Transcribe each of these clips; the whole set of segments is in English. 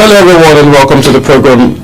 Hello everyone and welcome to the program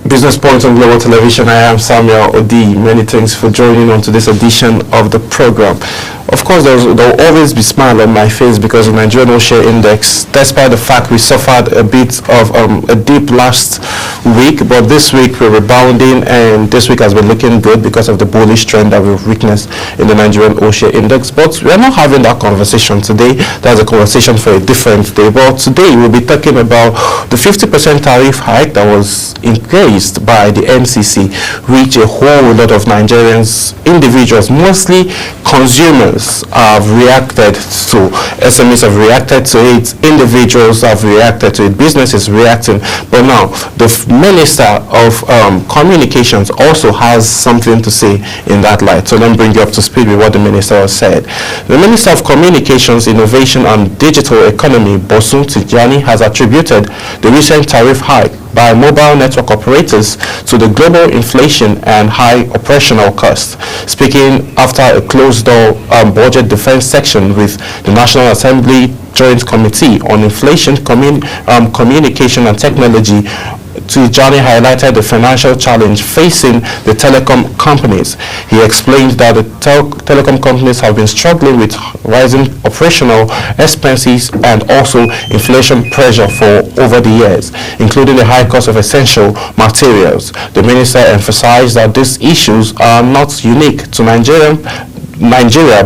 Business Points on Global Television. I am Samuel Odi. Many thanks for joining on to this edition of the program. Of course, there will always be smile on my face because of the Nigerian All-Share Index, despite the fact we suffered a bit of a dip last week, but this week we're rebounding, and this week has been looking good because of the bullish trend that we've witnessed in the Nigerian All-Share Index. But we're not having that conversation today. That's a conversation for a different day. But today we'll be talking about the 50% tariff hike that was increased by the NCC, which a whole lot of Nigerians, individuals, mostly consumers, have reacted to. SMEs have reacted to it, individuals have reacted to it, businesses reacting. But now the Minister of Communications also has something to say in that light. So let me bring you up to speed with what the Minister has said. The Minister of Communications, Innovation and Digital Economy, Bosun Tijani, has attributed the recent tariff hike by mobile network operators to the global inflation and high operational costs. Speaking after a closed-door budget defense section with the National Assembly Joint Committee on Inflation, Communication and Technology, Tijani highlighted the financial challenge facing the telecom companies. He explained that the telecom companies have been struggling with rising operational expenses and also inflation pressure for over the years, including the high cost of essential materials. The minister emphasized that these issues are not unique to Nigeria,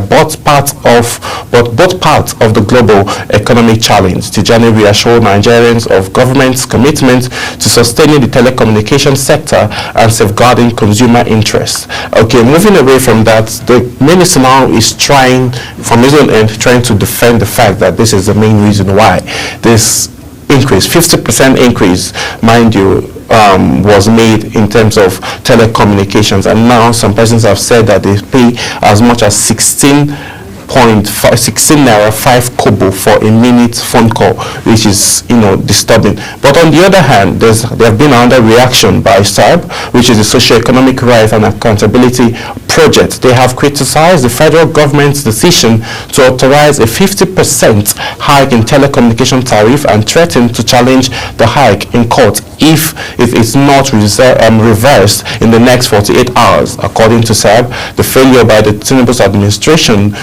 but both parts of the global economic challenge. Tijani reassured Nigerians of government's commitment to sustaining the telecommunications sector and safeguarding consumer interests. Okay, moving away from that, the minister now is trying, from his own end, trying to defend the fact that this is the main reason why this increase, 50% increase, mind you, was made in terms of telecommunications, and now some persons have said that they pay as much as 16 naira 5 kobo for a minute phone call, which is disturbing. But on the other hand, there have been another reaction by SARB, which is the Socio-Economic Rights and Accountability Project. They have criticized the federal government's decision to authorize a 50% hike in telecommunication tariff and threatened to challenge the hike in court if it's not reversed in the next 48 hours. According to SARB, the failure by the Tinubu's administration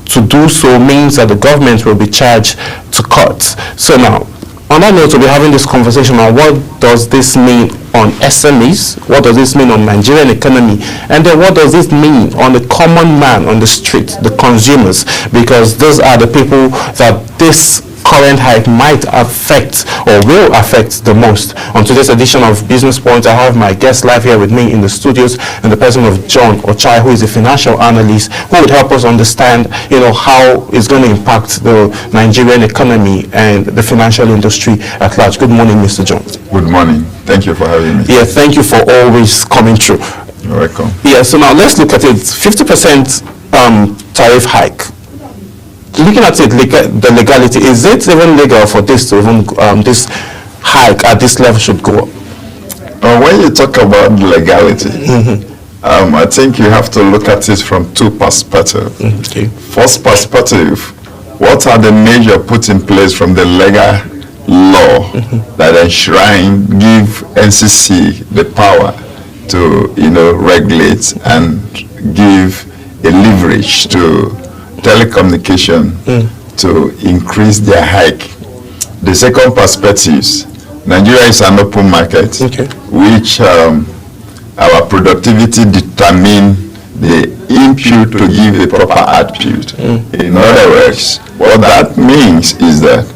to do so means that the government will be charged to court. So now, on that note, we'll be having this conversation on what does this mean on SMEs, what does this mean on Nigerian economy, and then what does this mean on the common man on the street, the consumers, because those are the people that this current hike might affect or will affect the most. On today's edition of Business Points, I have my guest live here with me in the studios, and the person of John Ochai, who is a financial analyst, who would help us understand, how it's going to impact the Nigerian economy and the financial industry at large. Good morning, Mr. John. Good morning. Thank you for having me. Yeah, thank you for always coming through. You're welcome. Yeah, so now let's look at it. 50% tariff hike. Looking at it, the legality, is it even legal for this to even this hike at this level should go up? When you talk about legality, I think you have to look at it from two perspectives. Okay. First perspective, what are the measures put in place from the legal law that give NCC the power to regulate and give a leverage to telecommunication to increase their hike. The second perspective, Nigeria is an open market, which our productivity determine the input to give a proper output. In other words, what that means is that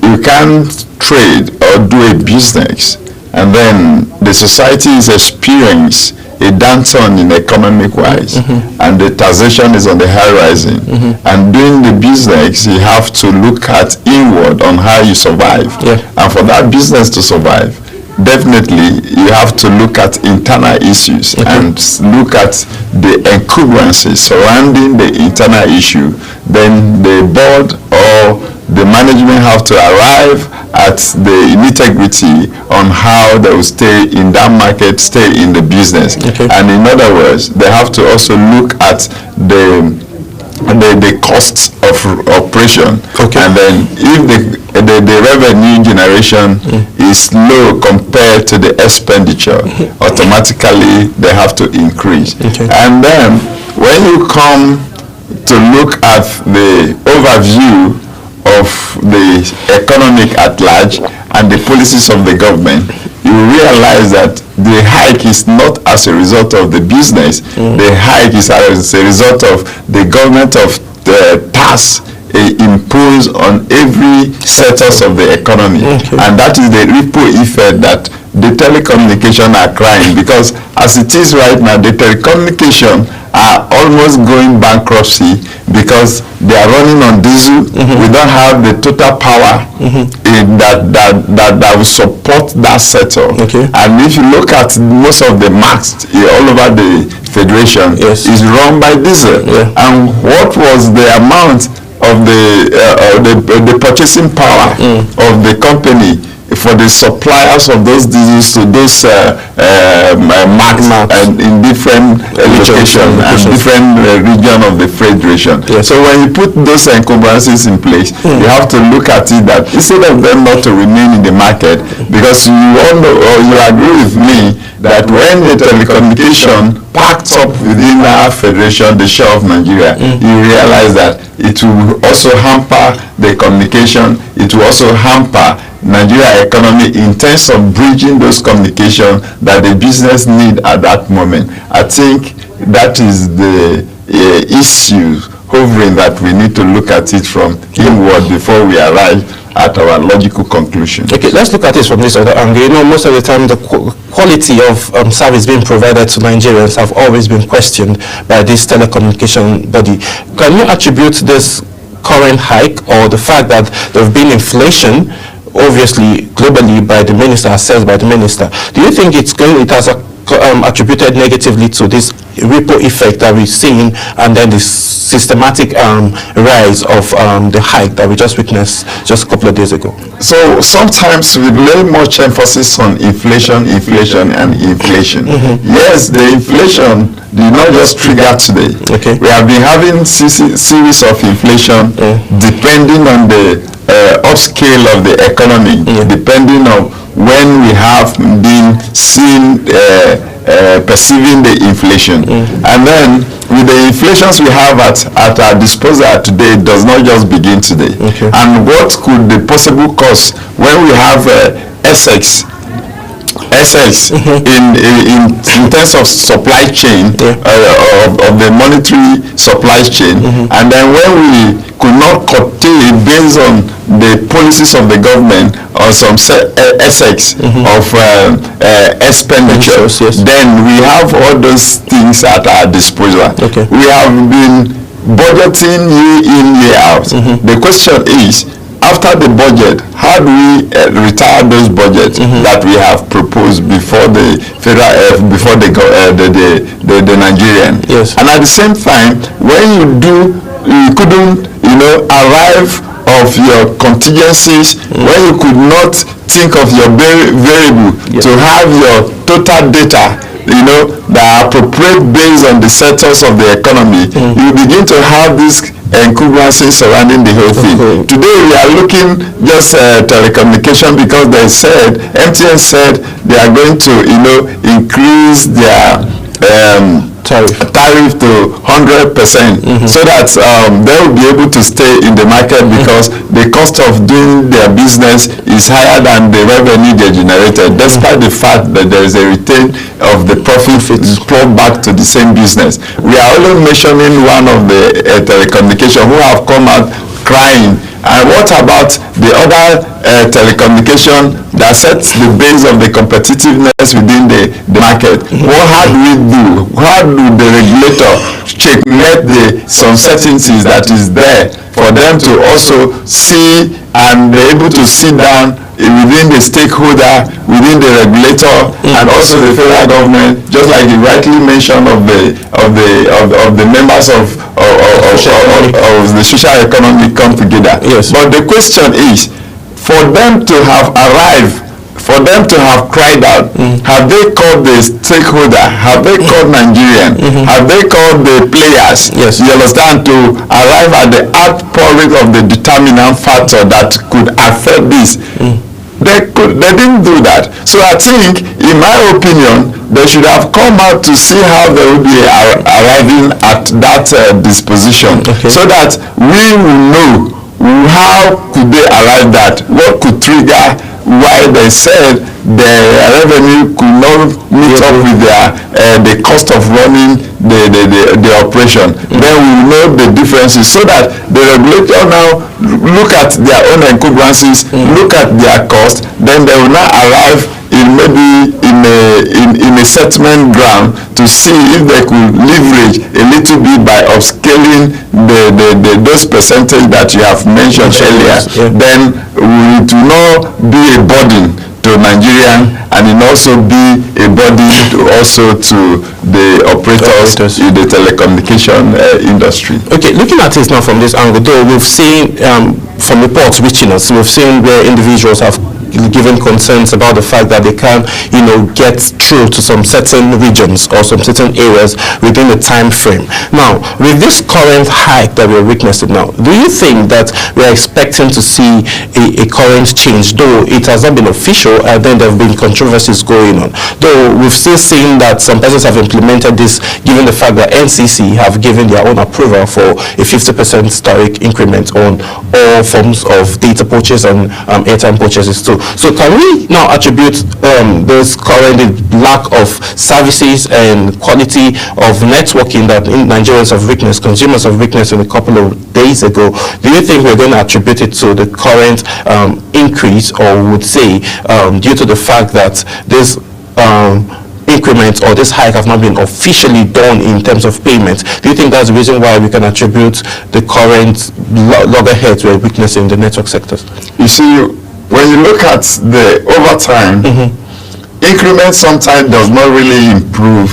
you can't trade or do a business and then the society is experiencing a downturn in economic wise, and the taxation is on the horizon. And doing the business, you have to look at inward on how you survive. And for that business to survive, definitely you have to look at internal issues and look at the encumbrances surrounding the internal issue. Then the board or the management have to arrive at the integrity on how they will stay in that market, stay in the business. And in other words, they have to also look at the the costs of operation. Okay. And then if the revenue generation is low compared to the expenditure, automatically they have to increase. Okay. And then when you come to look at the overview of the economic at large and the policies of the government, you realize that the hike is not as a result of the business. The hike is as a result of the government of the tax imposed on every sectors of the economy. Okay. And that is the ripple effect that the telecommunication are crying, because as it is right now, the telecommunication are almost going bankruptcy because they are running on diesel. We don't have the total power that will support that sector. Okay. And if you look at most of the masts all over the federation, Yes. is run by diesel. Yeah. And what was the amount of the purchasing power of the company for the suppliers of those diesels to those marks and in different locations and different region of the federation. Yes. So when you put those encumbrances in place, you have to look at it that instead of them not to remain in the market, because you all know, or you agree with me that when the telecommunication packed up within our federation, the share of Nigeria, you realize that it will also hamper the communication, it will also hamper Nigeria economy in terms of bridging those communications that the business need at that moment. I think that is the issue hovering that we need to look at it from inward before we arrive at our logical conclusion. Okay, let's look at it from this other angle. You know, most of the time the quality of service being provided to Nigerians have always been questioned by this telecommunication body. Can you attribute this current hike or the fact that there have been inflation, obviously globally by the minister, assessed by the minister? Do you think it has attributed negatively to this ripple effect that we've seen, and then this systematic rise of the hike that we just witnessed just a couple of days ago? So sometimes we lay much emphasis on inflation. Yes, the inflation did not just trigger today. Okay. We have been having series of inflation depending on the upscale of the economy, depending on when we have been seen perceiving the inflation. And then with the inflations we have at our disposal today, it does not just begin today. Okay. And what could the possible cause when we have SX in terms of supply chain, of the monetary supply chain, and then when we could not curtail based on the policies of the government or some SX of expenditures, then we have all those things at our disposal. Okay. We have been budgeting year in, year out. The question is, after the budget, how do we retire those budgets that we have proposed before the federal, before the Nigerian? Yes. And at the same time, when you couldn't, arrive of your contingencies, when you could not think of your variable to have your total data, that are appropriate based on the sectors of the economy, you begin to have this encumbrances surrounding the whole thing. Today we are looking just telecommunication because they said, MTN said they are going to, increase their tariff to 100%, so that they will be able to stay in the market because the cost of doing their business is higher than the revenue they generated, despite the fact that there is a return of the profit flowed back to the same business. We are only mentioning one of the telecommunication who have come out crying. And what about the other telecommunication that sets the base of the competitiveness within the market? How do we do? How do the regulator checkmate the uncertainties that is there for them to also see and be able to sit down within the stakeholder, within the regulator, and also the federal government, just like you rightly mentioned of the members of the social economy come together. Yes. But the question is, for them to have arrived, for them to have cried out, have they called the stakeholder? Have they called Nigerian? Have they called the players? Yes. You understand, to arrive at the outpouring of the determinant factor that could affect this. They didn't do that. So I think, in my opinion, they should have come out to see how they will be arriving at that disposition, so that we will know how could they arrive at, what could trigger why they said the revenue could not meet up with their the cost of running the operation. Then we will know the differences, so that the regulator now look at their own encumbrances, look at their cost, then they will now arrive in maybe in a settlement ground to see if they could leverage a little bit by upscaling those percentage that you have mentioned earlier. Then it will not be a burden to Nigerian, and it also be a burden to the operators in the telecommunication industry. Okay, looking at it now from this angle, though, we've seen from reports reaching us, we've seen where individuals have given concerns about the fact that they can, get through to some certain regions or some certain areas within the time frame. Now, with this current hike that we're witnessing now, do you think that we're expecting to see a current change, though it has not been official, and then there have been controversies going on? Though we've still seen that some persons have implemented this, given the fact that NCC have given their own approval for a 50% tariff increment on all forms of data purchase and airtime purchases too. So can we now attribute this current lack of services and quality of networking that Nigerians have witnessed, consumers have witnessed in a couple of days ago? Do you think we're going to attribute it to the current increase, or would say due to the fact that this increment or this hike have not been officially done in terms of payment? Do you think that's the reason why we can attribute the current loggerheads we're witnessing in the network sectors? You see, when you look at the overtime, increment sometimes does not really improve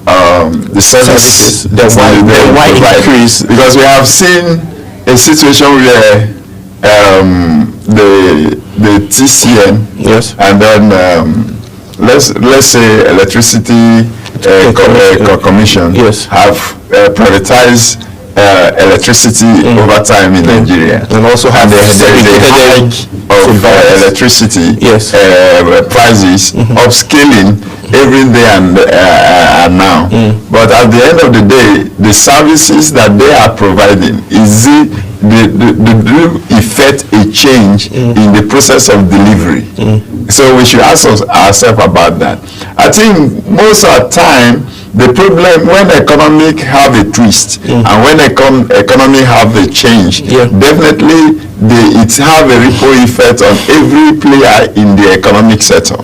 the services. Why increase? Because we have seen a situation where the TCN, yes, and then let's say electricity commission, yes, have privatized electricity over time in Nigeria, and also have there is a hike of electricity, yes, prices upscaling every day and now. But at the end of the day, the services that they are providing is do effect a change in the process of delivery. So we should ask ourselves about that. I think most of the time, the problem when economic have a twist and when economy have a change, definitely it have a ripple effect on every player in the economic sector.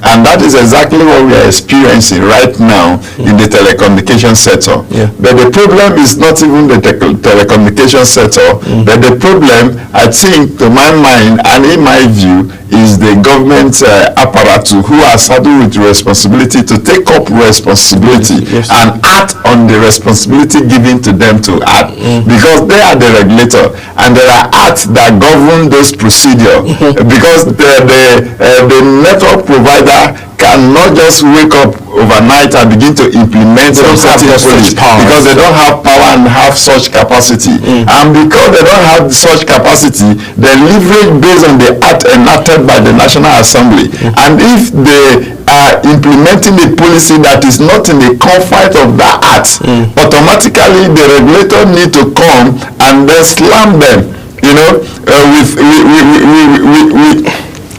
And that is exactly what we are experiencing right now in the telecommunication sector. But the problem is not even the telecommunication sector, but the problem, I think, to my mind and in my view, is the government apparatus who are saddled with responsibility to take up responsibility and act on the responsibility given to them to act, because they are the regulator and there are acts that govern those procedures. Because the network provider cannot just wake up overnight and begin to implement some certain policy, because they don't have power and have such capacity. And because they don't have such capacity, they leverage based on the act enacted by the National Assembly. And if they are implementing a policy that is not in the confines of that act, automatically the regulator need to come and then slam them,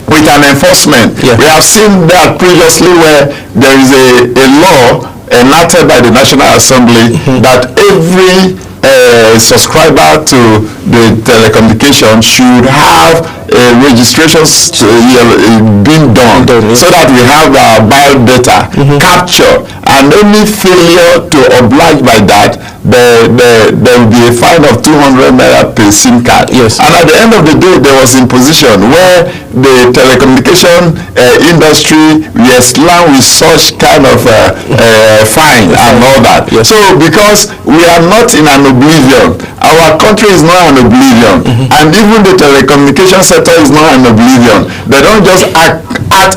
with an enforcement. We have seen that previously, where there is a law enacted by the National Assembly that every subscriber to the telecommunication should have registration being done, so that we have our biodata capture, and any failure to oblige by that, there will be a fine of 200 naira per SIM card. And at the end of the day, there was imposition where the telecommunication industry were slammed with such kind of fine and all that. So because we are not in an oblivion, and our country is not an oblivion, and even the telecommunication sector is not an oblivion. They don't just act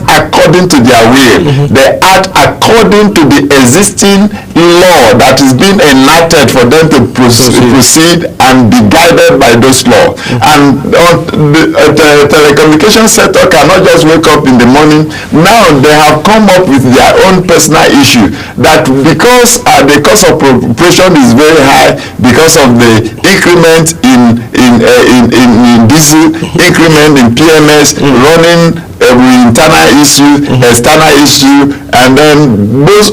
according to their will. They act according to the existing law that is being enacted for them to proceed and be guided by those laws. And the telecommunication sector cannot just wake up in the morning. Now they have come up with their own personal issue that because the cost of operation is very high because of the increment in diesel, increment in PMS, running internal issue, external issue, and then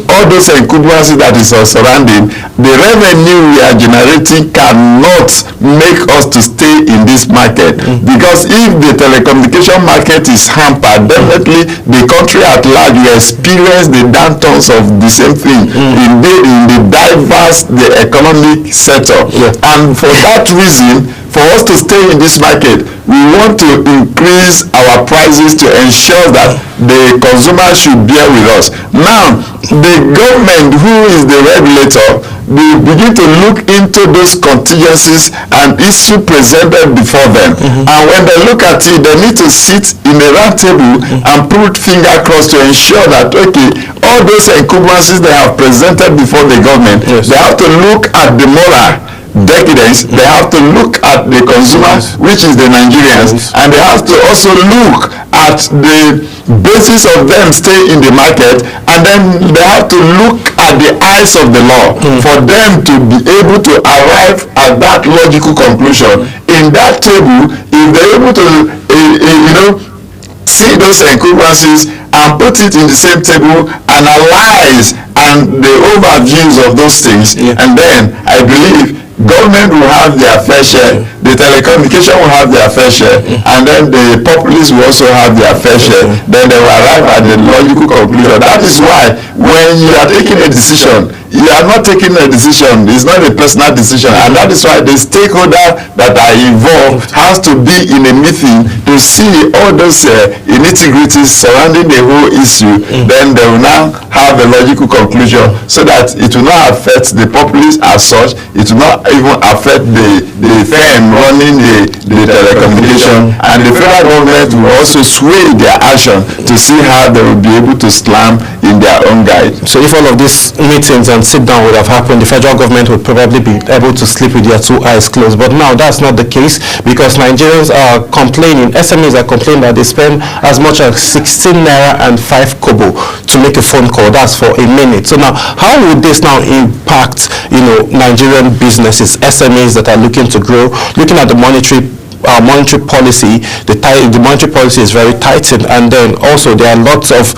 all those encumbrances that is surrounding, the revenue we are generating cannot make us to stay in this market. Because if the telecommunication market is hampered, definitely the country at large will experience the downturns of the same thing in the diverse the economic sector. And for that reason, for us to stay in this market, we want to increase our prices to ensure that the consumer should bear with us. Now, the government, who is the regulator, they begin to look into those contingencies and issue presented before them. And when they look at it, they need to sit in a round table and put finger crossed to ensure that, okay, all those encumbrances they have presented before the government, they have to look at the moral decadence, they have to look at the consumer, which is the Nigerians, and they have to also look at the basis of them stay in the market, and then they have to look at the eyes of the law for them to be able to arrive at that logical conclusion. In that table, if they're able to see those encumbrances and put it in the same table, analyze and the overviews of those things, and then I believe government will have their fair share, the telecommunication will have their fair share, and then the populace will also have their fair share. Then they will arrive at the logical conclusion. That is why when you are taking a decision, you are not taking a decision, it's not a personal decision, and that is why the stakeholder that are involved has to be in a meeting to see all those nitty-gritties surrounding the whole issue. Then they will now have a logical conclusion so that it will not affect the populace as such, it will not even affect the firm running the telecommunication, and the federal government will also sway their action to see how they will be able to slam in their own guide. So if all of these meetings and sit down would have happened, the federal government would probably be able to sleep with their two eyes closed. But now that's not the case, because Nigerians are complaining, SMEs are complaining that they spend as much as 16 naira and 5 kobo to make a phone call. That's for a minute. So now, how would this now impact, Nigerian businesses, SMEs that are looking to grow, looking at the monetary policy? The monetary policy is very tightened, and then also there are lots of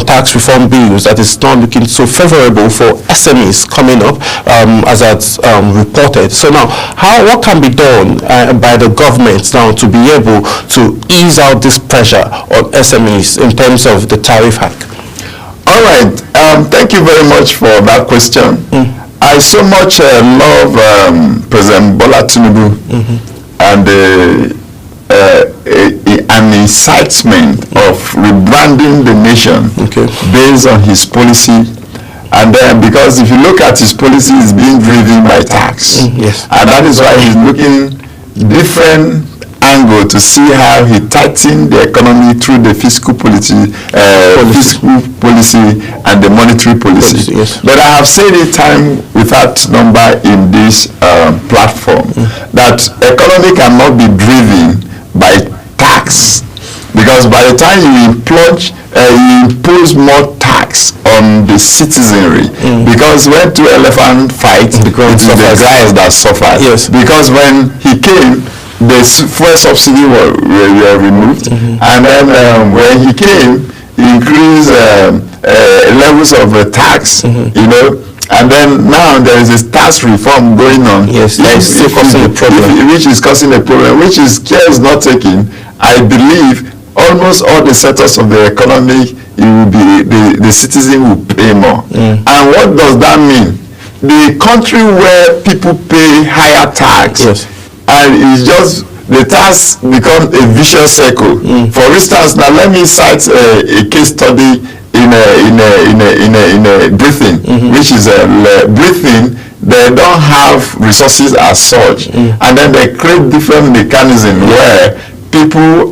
tax reform bills that is not looking so favorable for SMEs coming up, as that's reported. So now, what can be done by the government now to be able to ease out this pressure on SMEs in terms of the tariff hike? All right, thank you very much for that question. I so much love President Bola Tinubu and an incitement of rebranding the nation based on his policy. And then, because if you look at his policy, it's being driven by tax. And that is why he's looking different angle to see how he tightened the economy through the fiscal policy and the monetary policy. But I have said it time without number in this platform that economy cannot be driven by tax, because by the time you impose more tax on the citizenry, because when two elephants fight, it is the guys that suffer. Because when he came, the fuel subsidy were removed, and then when he came, he increased levels of tax, and then now there is a tax reform going on, which is causing a problem, which is care is not taken. I believe almost all the sectors of the economy, it will be the citizen will pay more. And what does that mean? The country where people pay higher tax, and it's just the tax becomes a vicious circle. For instance, now let me cite a case study breathing, which is breathing. They don't have resources as such, and then they create different mechanisms where people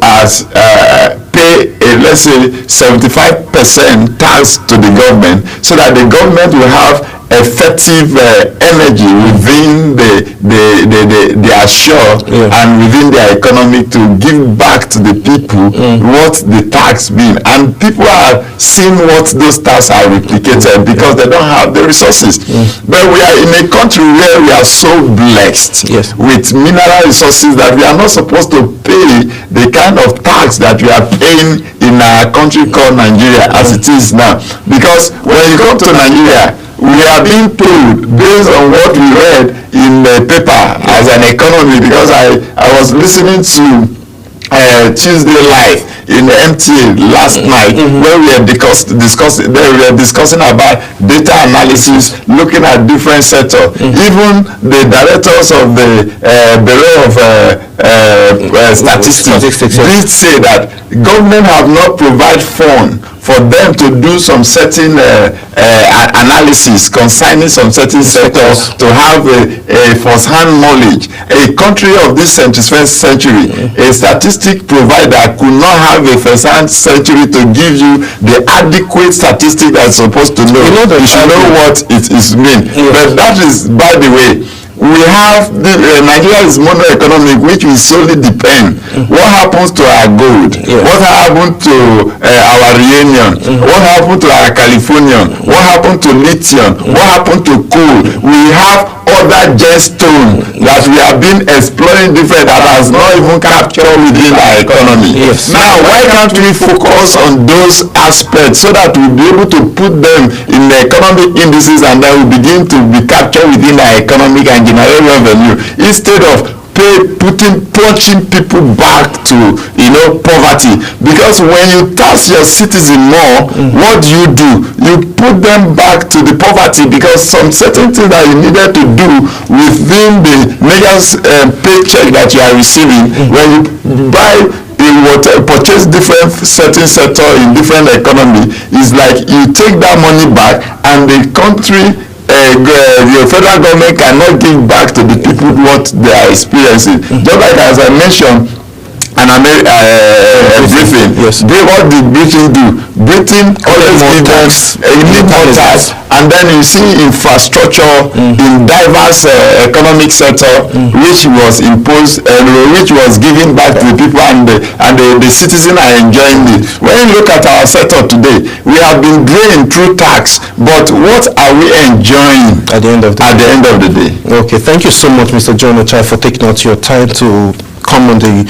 pay let's say 75% tax to the government, so that the government will have effective energy within their shore and within their economy to give back to the people what the tax been, and people are seeing what those tax are replicated because they don't have the resources. But we are in a country where we are so blessed with mineral resources that we are not supposed to pay the kind of tax that we are paying in our country called Nigeria as it is now, because when you come to Nigeria, we are being told based on what we read in the paper as an economy, because I was listening to Tuesday Live in the MTA last night where we were discussing about data analysis, looking at different sectors. Even the directors of the Bureau of Statistics did say that government have not provided fund for them to do some certain analysis concerning some certain sectors to have a first-hand knowledge. A country of this 21st century, a statistic provider could not have a first-hand century to give you the adequate statistic that's supposed to know. You should know what it is mean. But that is, by the way, we have Nigeria is mono-economic, which will solely depend. What happens to our gold? What happened to our uranium? What happened to our Californium? What happened to lithium? What happened to coal? We have other gemstones that we have been exploring different that has not even captured within our economy. Now, why can't we focus on those aspects so that we'll be able to put them in the economic indices, and then we begin to be captured within our economic and generate revenue, instead of punching people back to poverty? Because when you tax your citizen more, what do? You put them back to the poverty, because some certain things that you needed to do within the major paycheck that you are receiving, when you buy purchase different certain sector in different economy, is like you take that money back, and the country, the federal government cannot give back to the people what they are experiencing. Just like as I mentioned, briefing. What did Britain do? Britain always give them more tax, and then you see infrastructure in diverse economic sector which was imposed, which was given back to the people, and the citizens are enjoying it. When you look at our sector today, we have been drained through tax, but what are we enjoying at the end of the day? Okay, thank you so much, Mr. John Ochai, for taking out your time to come on the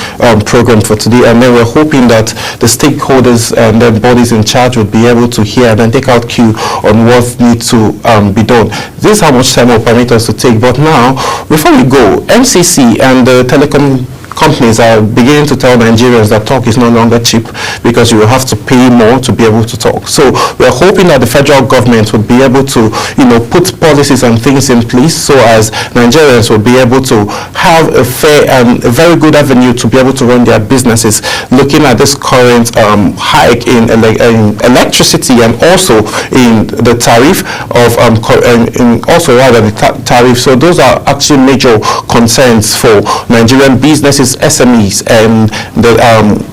program for today, and then we're hoping that the stakeholders and the bodies in charge would be able to hear and then take out cue on what needs to be done. This is how much time will permit us to take, but now, before we go, MCC and the telecom companies are beginning to tell Nigerians that talk is no longer cheap, because you will have to pay more to be able to talk. So we're hoping that the federal government would be able to, put policies and things in place so as Nigerians will be able to have a fair and a very good avenue to be able to run their businesses, looking at this current hike in electricity, and also in the tariff of tariff. So those are actually major concerns for Nigerian businesses, SMEs, and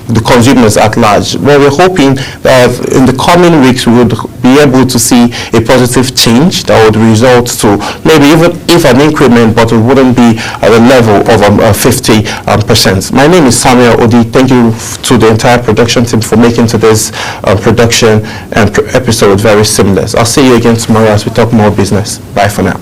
the consumers at large. Well, we're hoping that in the coming weeks we would be able to see a positive change that would result to maybe even if an increment, but it wouldn't be at the level of 50%. My name is Samuel Odi. Thank you to the entire production team for making today's production and episode very seamless. I'll see you again tomorrow as we talk more business. Bye for now.